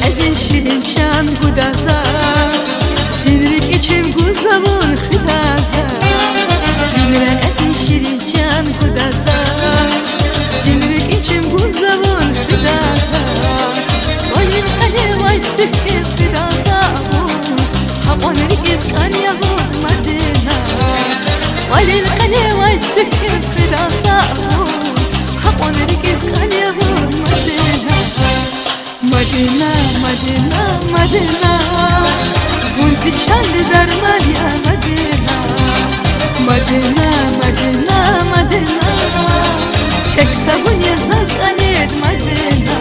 ezin şirin çan gudaza Sinrik içim guzavun hıdaza Gülüren ezin şirin çan gudaza Sinrik içim guzavun hıdaza Valin kale vay sükkiz hıdaza Haponerik iskanyahun madina Valin kale vay sükkiz hıdaza Haponerik iskanyahun madina Madina, Madina, Madina Bunzi çandı darman ya Madina Madina, Madina, Madina Tek sabun yazaz kanet Madina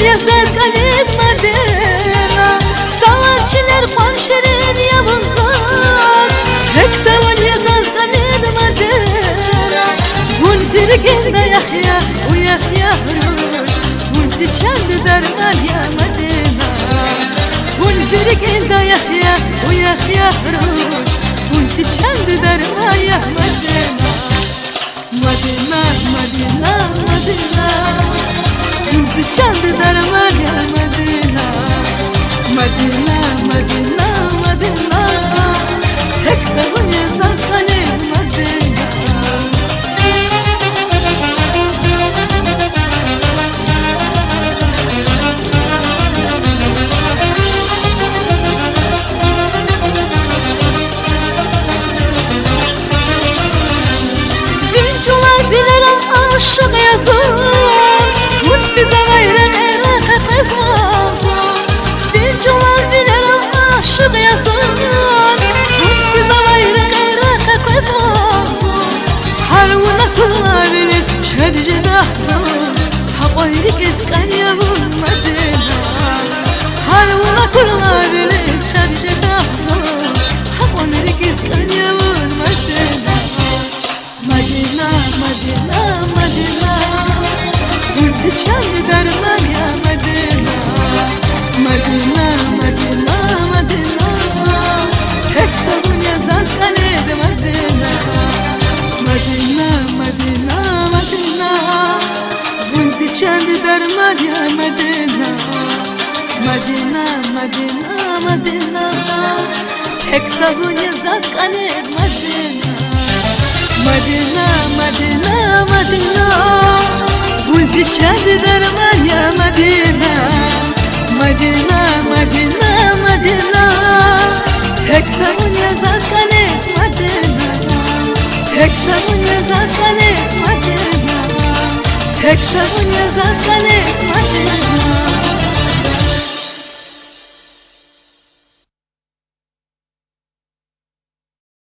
Yazar kalet Madina Savaşçılar panşerin yavunzar Tek seven yazar kalet Madina Bunzir genda yahya uyahya ruş Bunzi çandı darman ya Madina Bunzir genda yahya uyahya ruş Bunzi çandı darman ya Madina Madina, Madina, Madina Bunzi çandı darman ya Madina Madina, Madina, Madina Tek sabun yazaz kanem Madina Vinçolar dilerim aşık yazın Bize gayret Irak'a kazasın Dilçolar bilerim aşık yazın Bize gayret Irak'a kazasın Harvuna kullanabilir şerci dahzın Habayrik iskan yavun Madina Harvuna kullanabilir şerci dahzın Habayrik iskan yavun Madina Madina, Madina, Madina Bunzi çandı darman ya Madina Madina, Madina, Madina Tek sabun yazaz kanet Madina Madina, Madina, Madina Bunzi çandı darman ya Madina Madina, Madina, Madina Tek sabun yazaz kanet Madina Madina, Madina, Madina Bunzi çandı darman ya Madina Madina, Madina, Madina Tek sabun yazaz kanet Madina Tek sabun yazaz kanet Madina Tek sabun yazaz kanet Madina